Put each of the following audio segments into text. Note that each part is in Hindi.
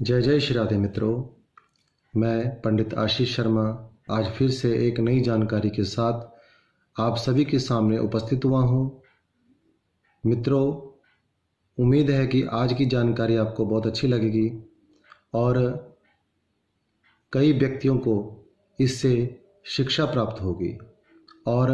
जय जय श्री राधे मित्रों। मैं पंडित आशीष शर्मा आज फिर से एक नई जानकारी के साथ आप सभी के सामने उपस्थित हुआ हूँ। मित्रों, उम्मीद है कि आज की जानकारी आपको बहुत अच्छी लगेगी और कई व्यक्तियों को इससे शिक्षा प्राप्त होगी। और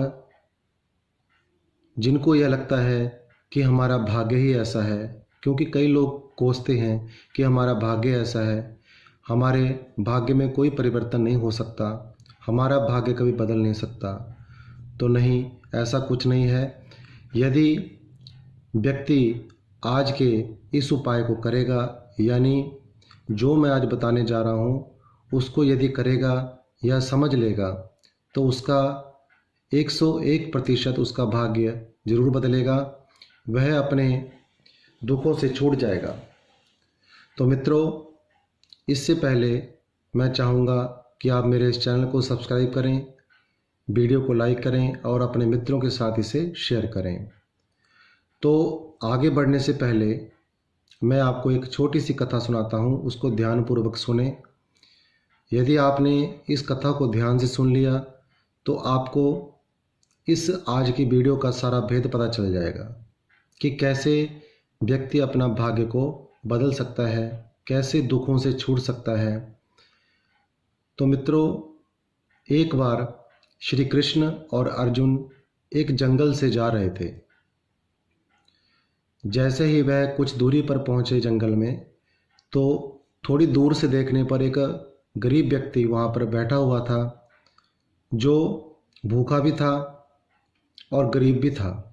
जिनको यह लगता है कि हमारा भाग्य ही ऐसा है, क्योंकि कई लोग कोसते हैं कि हमारा भाग्य ऐसा है, हमारे भाग्य में कोई परिवर्तन नहीं हो सकता, हमारा भाग्य कभी बदल नहीं सकता। तो नहीं, ऐसा कुछ नहीं है। यदि व्यक्ति आज के इस उपाय को करेगा, यानी जो मैं आज बताने जा रहा हूँ उसको यदि करेगा या समझ लेगा, तो उसका 101% उसका भाग्य जरूर बदलेगा, वह अपने दुखों से छूट जाएगा। तो मित्रों, इससे पहले मैं चाहूँगा कि आप मेरे इस चैनल को सब्सक्राइब करें, वीडियो को लाइक करें और अपने मित्रों के साथ इसे शेयर करें। तो आगे बढ़ने से पहले मैं आपको एक छोटी सी कथा सुनाता हूँ, उसको ध्यानपूर्वक सुने। यदि आपने इस कथा को ध्यान से सुन लिया तो आपको इस आज की वीडियो का सारा भेद पता चल जाएगा कि कैसे व्यक्ति अपना भाग्य को बदल सकता है, कैसे दुखों से छूट सकता है। तो मित्रों, एक बार श्री कृष्ण और अर्जुन एक जंगल से जा रहे थे। जैसे ही वह कुछ दूरी पर पहुंचे जंगल में, तो थोड़ी दूर से देखने पर एक गरीब व्यक्ति वहां पर बैठा हुआ था, जो भूखा भी था और गरीब भी था।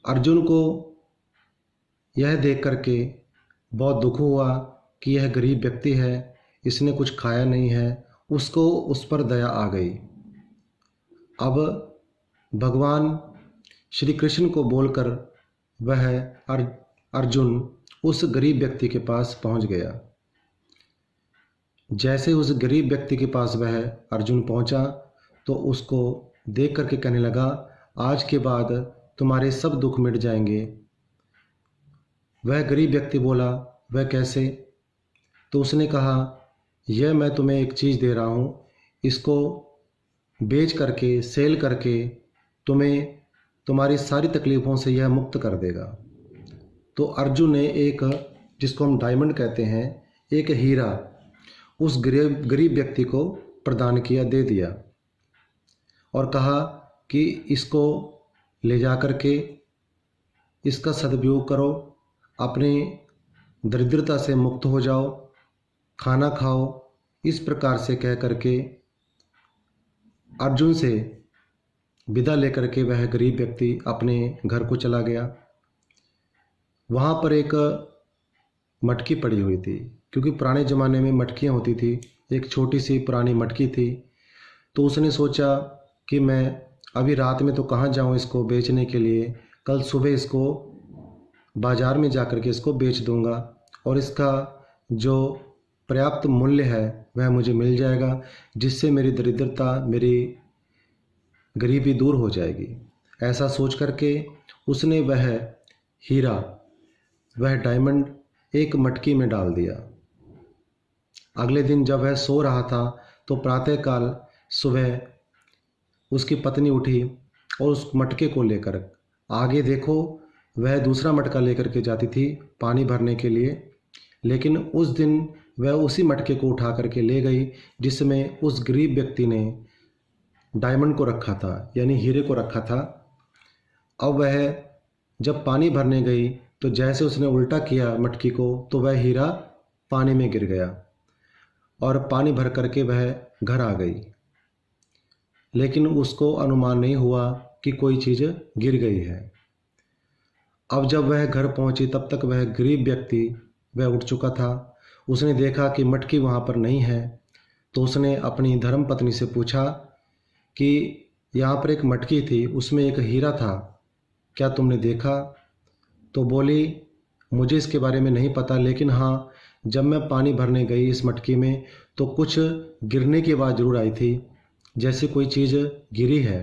अर्जुन को यह देख करके बहुत दुख हुआ कि यह गरीब व्यक्ति है, इसने कुछ खाया नहीं है। उसको उस पर दया आ गई। अब भगवान श्री कृष्ण को बोलकर वह अर्जुन उस गरीब व्यक्ति के पास पहुंच गया। जैसे उस गरीब व्यक्ति के पास वह अर्जुन पहुंचा तो उसको देख करके कहने लगा, आज के बाद तुम्हारे सब दुख मिट जाएंगे। वह गरीब व्यक्ति बोला, वह कैसे? तो उसने कहा, यह मैं तुम्हें एक चीज़ दे रहा हूँ, इसको बेच करके, सेल करके तुम्हें तुम्हारी सारी तकलीफ़ों से यह मुक्त कर देगा। तो अर्जुन ने एक, जिसको हम डायमंड कहते हैं, एक हीरा उस गरीब व्यक्ति को प्रदान किया, दे दिया और कहा कि इसको ले जा कर के इसका सदुपयोग करो, अपने दरिद्रता से मुक्त हो जाओ, खाना खाओ। इस प्रकार से कह करके अर्जुन से विदा लेकर के वह गरीब व्यक्ति अपने घर को चला गया। वहाँ पर एक मटकी पड़ी हुई थी, क्योंकि पुराने ज़माने में मटकियाँ होती थी। एक छोटी सी पुरानी मटकी थी। तो उसने सोचा कि मैं अभी रात में तो कहाँ जाऊँ इसको बेचने के लिए, कल सुबह इसको बाज़ार में जा कर के इसको बेच दूँगा और इसका जो पर्याप्त मूल्य है वह मुझे मिल जाएगा, जिससे मेरी दरिद्रता, मेरी गरीबी दूर हो जाएगी। ऐसा सोच करके उसने वह हीरा, वह डायमंड एक मटकी में डाल दिया। अगले दिन जब वह सो रहा था तो प्रातःकाल सुबह उसकी पत्नी उठी और उस मटके को लेकर, आगे देखो वह दूसरा मटका लेकर के जाती थी पानी भरने के लिए, लेकिन उस दिन वह उसी मटके को उठा करके ले गई जिसमें उस गरीब व्यक्ति ने डायमंड को रखा था, यानी हीरे को रखा था। अब वह जब पानी भरने गई तो जैसे उसने उल्टा किया मटकी को, तो वह हीरा पानी में गिर गया और पानी भर करके वह घर आ गई। लेकिन उसको अनुमान नहीं हुआ कि कोई चीज़ गिर गई है। अब जब वह घर पहुंची तब तक वह गरीब व्यक्ति वह उठ चुका था। उसने देखा कि मटकी वहाँ पर नहीं है, तो उसने अपनी धर्म पत्नी से पूछा कि यहाँ पर एक मटकी थी, उसमें एक हीरा था, क्या तुमने देखा? तो बोली, मुझे इसके बारे में नहीं पता, लेकिन हाँ, जब मैं पानी भरने गई इस मटकी में तो कुछ गिरने की आवाज़ जरूर आई थी, जैसे कोई चीज़ गिरी है।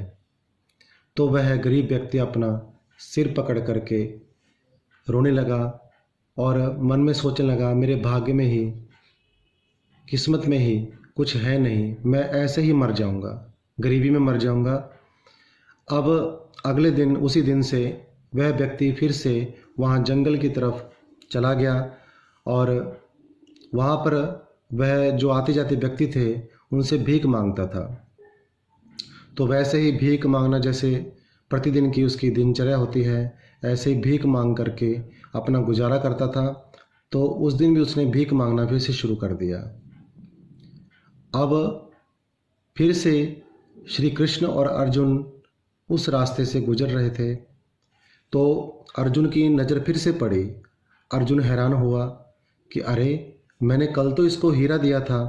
तो वह गरीब व्यक्ति अपना सिर पकड़ करके रोने लगा और मन में सोचने लगा, मेरे भाग्य में ही, किस्मत में ही कुछ है नहीं, मैं ऐसे ही मर जाऊंगा, गरीबी में मर जाऊंगा। अब अगले दिन, उसी दिन से वह व्यक्ति फिर से वहाँ जंगल की तरफ चला गया और वहाँ पर वह जो आते जाते व्यक्ति थे उनसे भीख मांगता था। तो वैसे ही भीख मांगना जैसे प्रतिदिन की उसकी दिनचर्या होती है, ऐसे ही भीख मांग करके अपना गुजारा करता था। तो उस दिन भी उसने भीख मांगना फिर से शुरू कर दिया। अब फिर से श्री कृष्ण और अर्जुन उस रास्ते से गुजर रहे थे, तो अर्जुन की नज़र फिर से पड़ी। अर्जुन हैरान हुआ कि अरे, मैंने कल तो इसको हीरा दिया था,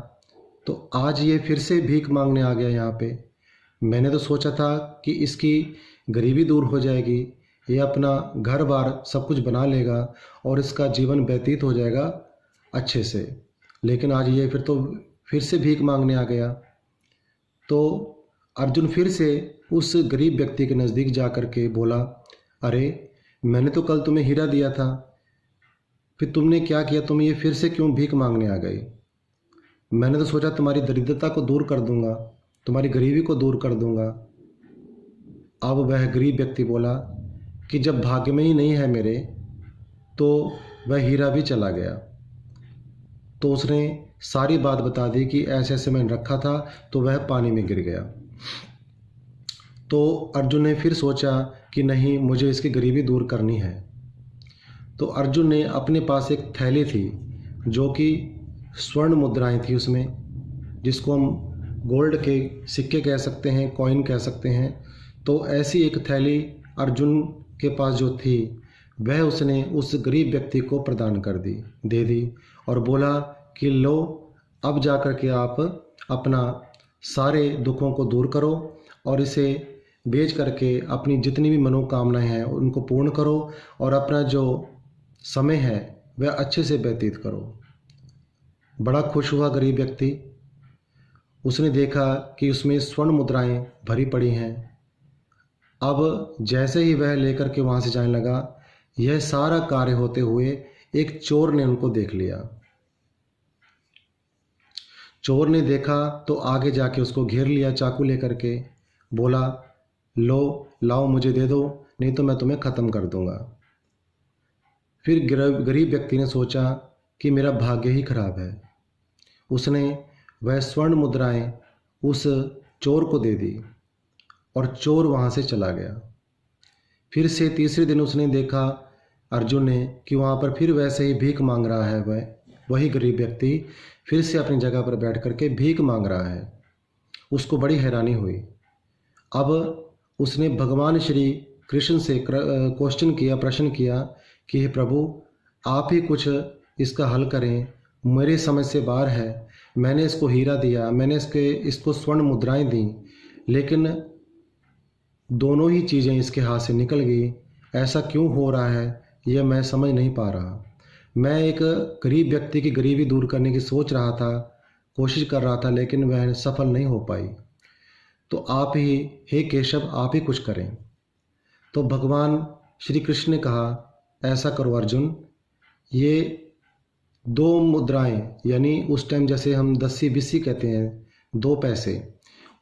तो आज ये फिर से भीख मांगने आ गया यहाँ पे। मैंने तो सोचा था कि इसकी गरीबी दूर हो जाएगी, ये अपना घर बार सब कुछ बना लेगा और इसका जीवन व्यतीत हो जाएगा अच्छे से, लेकिन आज ये फिर से भीख मांगने आ गया। तो अर्जुन फिर से उस गरीब व्यक्ति के नज़दीक जा कर के बोला, अरे, मैंने तो कल तुम्हें हीरा दिया था, फिर तुमने क्या किया, तुम ये फिर से क्यों भीख मांगने आ गए? मैंने तो सोचा तुम्हारी दरिद्रता को दूर कर दूंगा, तुम्हारी गरीबी को दूर कर दूंगा। अब वह गरीब व्यक्ति बोला कि जब भाग्य में ही नहीं है मेरे, तो वह हीरा भी चला गया। तो उसने सारी बात बता दी कि ऐसे ऐसे मैंने रखा था, तो वह पानी में गिर गया। तो अर्जुन ने फिर सोचा कि नहीं, मुझे इसकी गरीबी दूर करनी है। तो अर्जुन ने अपने पास एक थैली थी जो कि स्वर्ण मुद्राएं थी उसमें, जिसको हम गोल्ड के सिक्के कह सकते हैं, कॉइन कह सकते हैं। तो ऐसी एक थैली अर्जुन के पास जो थी, वह उसने उस गरीब व्यक्ति को प्रदान दे दी और बोला कि लो, अब जा कर के आप अपना सारे दुखों को दूर करो और इसे बेच करके अपनी जितनी भी मनोकामनाएं हैं उनको पूर्ण करो और अपना जो समय है वह अच्छे से व्यतीत करो। बड़ा खुश हुआ गरीब व्यक्ति। उसने देखा कि उसमें स्वर्ण मुद्राएं भरी पड़ी हैं। अब जैसे ही वह लेकर के वहाँ से जाने लगा, यह सारा कार्य होते हुए एक चोर ने उनको देख लिया। चोर ने देखा तो आगे जाके उसको घेर लिया चाकू लेकर के, बोला, लो, लाओ, मुझे दे दो, नहीं तो मैं तुम्हें ख़त्म कर दूंगा। फिर गरीब व्यक्ति ने सोचा कि मेरा भाग्य ही खराब है। उसने वह स्वर्ण मुद्राएं उस चोर को दे दी और चोर वहाँ से चला गया। फिर से तीसरे दिन उसने देखा अर्जुन ने कि वहाँ पर फिर वैसे ही भीख मांग रहा है वही गरीब व्यक्ति फिर से अपनी जगह पर बैठ करके भीख मांग रहा है। उसको बड़ी हैरानी हुई। अब उसने भगवान श्री कृष्ण से प्रश्न किया कि हे प्रभु, आप ही कुछ इसका हल करें, मेरे समझ से बाहर है। मैंने इसको हीरा दिया, मैंने इसको स्वर्ण मुद्राएं दी, लेकिन दोनों ही चीज़ें इसके हाथ से निकल गई। ऐसा क्यों हो रहा है, यह मैं समझ नहीं पा रहा। मैं एक गरीब व्यक्ति की गरीबी दूर करने की सोच रहा था, कोशिश कर रहा था, लेकिन वह सफल नहीं हो पाई। तो आप ही, हे केशव, आप ही कुछ करें। तो भगवान श्री कृष्ण ने कहा, ऐसा करो अर्जुन, ये 2 मुद्राएं, यानी उस टाइम जैसे हम 10 कहते हैं, 2 पैसे,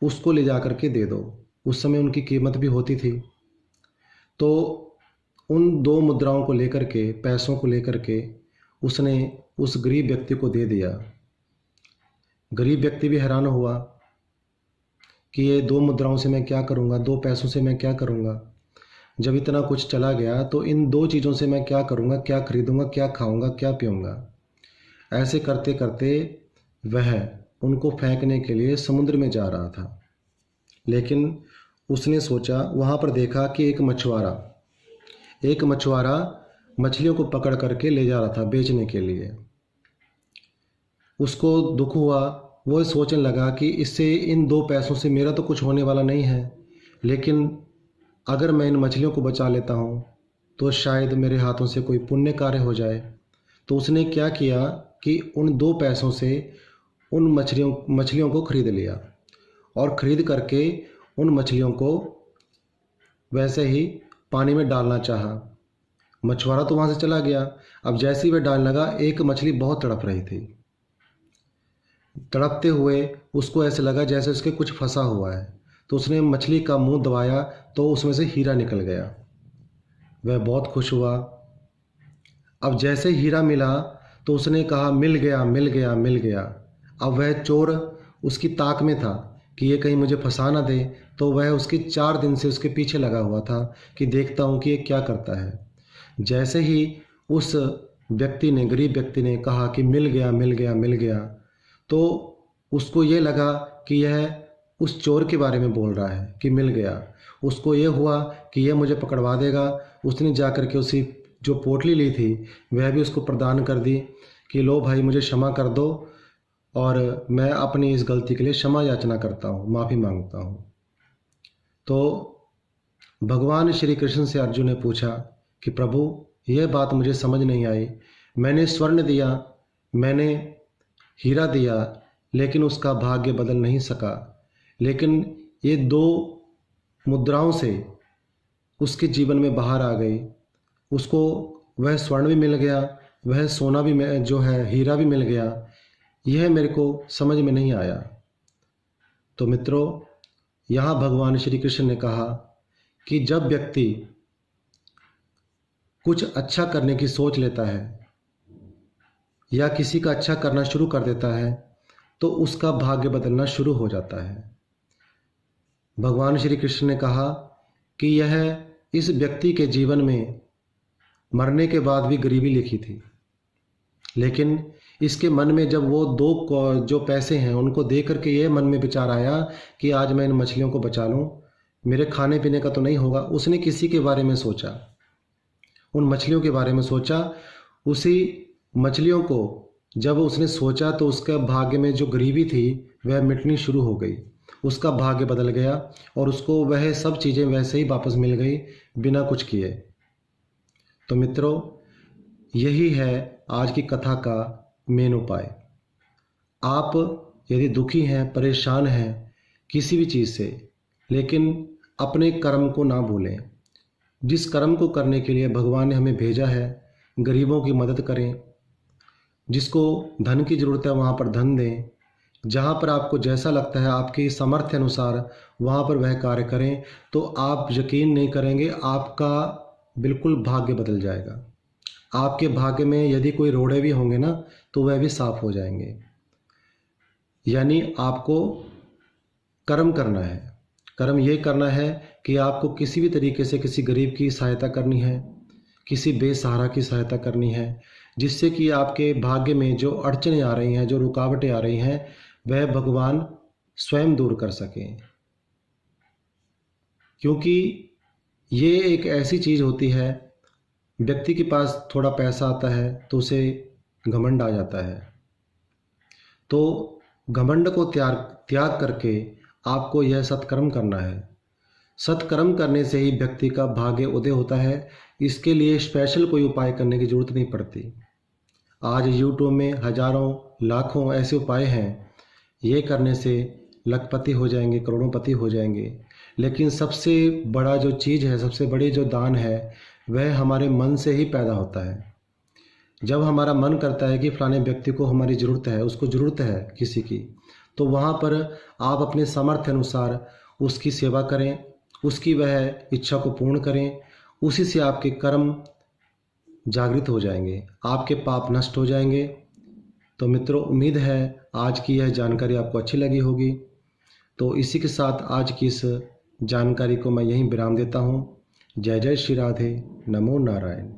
उसको ले जा कर के दे दो। उस समय उनकी कीमत भी होती थी। तो उन 2 मुद्राओं को लेकर के, पैसों को लेकर के उसने उस गरीब व्यक्ति को दे दिया। गरीब व्यक्ति भी हैरान हुआ कि ये 2 मुद्राओं से मैं क्या करूँगा, 2 पैसों से मैं क्या करूँगा। जब इतना कुछ चला गया तो इन 2 चीज़ों से मैं क्या करूँगा, क्या खरीदूँगा, क्या खाऊँगा, क्या पीऊँगा। ऐसे करते करते वह उनको फेंकने के लिए समुद्र में जा रहा था। लेकिन उसने सोचा, वहाँ पर देखा कि एक मछुआरा मछलियों को पकड़ करके ले जा रहा था बेचने के लिए। उसको दुख हुआ। वो सोचने लगा कि इससे, इन 2 पैसों से मेरा तो कुछ होने वाला नहीं है, लेकिन अगर मैं इन मछलियों को बचा लेता हूँ तो शायद मेरे हाथों से कोई पुण्य कार्य हो जाए। तो उसने क्या किया कि उन 2 पैसों से उन मछलियों को खरीद लिया और खरीद करके उन मछलियों को वैसे ही पानी में डालना चाहा। मछुआरा तो वहाँ से चला गया। अब जैसे ही वह डालने लगा, एक मछली बहुत तड़प रही थी। तड़पते हुए उसको ऐसे लगा जैसे उसके कुछ फंसा हुआ है, तो उसने मछली का मुंह दबाया तो उसमें से हीरा निकल गया। वह बहुत खुश हुआ। अब जैसे हीरा मिला तो उसने कहा, मिल गया मिल गया मिल गया। अब वह चोर उसकी ताक में था कि ये कहीं मुझे फंसा ना दे, तो वह उसके 4 दिन से उसके पीछे लगा हुआ था कि देखता हूँ कि ये क्या करता है। जैसे ही उस व्यक्ति ने, गरीब व्यक्ति ने कहा कि मिल गया मिल गया मिल गया, तो उसको ये लगा कि यह उस चोर के बारे में बोल रहा है कि मिल गया। उसको ये हुआ कि यह मुझे पकड़वा देगा। उसने जा कर के उसी जो पोटली ली थी वह भी उसको प्रदान कर दी कि लो भाई, मुझे क्षमा कर दो और मैं अपनी इस गलती के लिए क्षमा याचना करता हूँ, माफ़ी मांगता हूँ। तो भगवान श्री कृष्ण से अर्जुन ने पूछा कि प्रभु, यह बात मुझे समझ नहीं आई। मैंने स्वर्ण दिया, मैंने हीरा दिया, लेकिन उसका भाग्य बदल नहीं सका। लेकिन ये 2 मुद्राओं से उसके जीवन में बाहर आ गई। उसको वह स्वर्ण भी मिल गया, वह सोना भी जो है हीरा भी मिल गया। यह मेरे को समझ में नहीं आया। तो मित्रों, यहाँ भगवान श्री कृष्ण ने कहा कि जब व्यक्ति कुछ अच्छा करने की सोच लेता है या किसी का अच्छा करना शुरू कर देता है, तो उसका भाग्य बदलना शुरू हो जाता है। भगवान श्री कृष्ण ने कहा कि यह इस व्यक्ति के जीवन में मरने के बाद भी गरीबी लिखी थी, लेकिन इसके मन में जब वो 2 जो पैसे हैं उनको दे करके ये मन में विचार आया कि आज मैं इन मछलियों को बचा लूं, मेरे खाने पीने का तो नहीं होगा। उसने किसी के बारे में सोचा, उन मछलियों के बारे में सोचा। उसी मछलियों को जब उसने सोचा तो उसका भाग्य में जो गरीबी थी वह मिटनी शुरू हो गई। उसका भाग्य बदल गया और उसको वह सब चीज़ें वैसे ही वापस मिल गई बिना कुछ किए। तो मित्रों, यही है आज की कथा का मेन उपाय। आप यदि दुखी हैं, परेशान हैं किसी भी चीज़ से, लेकिन अपने कर्म को ना भूलें। जिस कर्म को करने के लिए भगवान ने हमें भेजा है, गरीबों की मदद करें, जिसको धन की ज़रूरत है वहाँ पर धन दें, जहाँ पर आपको जैसा लगता है आपकी सामर्थ्य अनुसार वहाँ पर वह कार्य करें, तो आप यकीन नहीं करेंगे, आपका बिल्कुल भाग्य बदल जाएगा। आपके भाग्य में यदि कोई रोड़े भी होंगे ना, तो वह भी साफ हो जाएंगे। यानी आपको कर्म करना है। कर्म ये करना है कि आपको किसी भी तरीके से किसी गरीब की सहायता करनी है, किसी बेसहारा की सहायता करनी है, जिससे कि आपके भाग्य में जो अड़चनें आ रही हैं, जो रुकावटें आ रही हैं, वह भगवान स्वयं दूर कर सकें। क्योंकि ये एक ऐसी चीज़ होती है, व्यक्ति के पास थोड़ा पैसा आता है तो उसे घमंड आ जाता है। तो घमंड को त्याग करके आपको यह सत्कर्म करना है। सत्कर्म करने से ही व्यक्ति का भाग्य उदय होता है। इसके लिए स्पेशल कोई उपाय करने की ज़रूरत नहीं पड़ती। आज यूट्यूब में हजारों लाखों ऐसे उपाय हैं, ये करने से लखपति हो जाएंगे, करोड़ोंपति हो जाएंगे। लेकिन सबसे बड़ा जो चीज़ है, सबसे बड़ी जो दान है, वह हमारे मन से ही पैदा होता है। जब हमारा मन करता है कि फलाने व्यक्ति को हमारी ज़रूरत है, उसको ज़रूरत है किसी की, तो वहाँ पर आप अपने सामर्थ्य अनुसार उसकी सेवा करें, उसकी वह इच्छा को पूर्ण करें। उसी से आपके कर्म जागृत हो जाएंगे, आपके पाप नष्ट हो जाएंगे। तो मित्रों, उम्मीद है आज की यह जानकारी आपको अच्छी लगी होगी। तो इसी के साथ आज की इस जानकारी को मैं यहीं विराम देता हूँ। जय जय श्री राधे, नमो नारायण।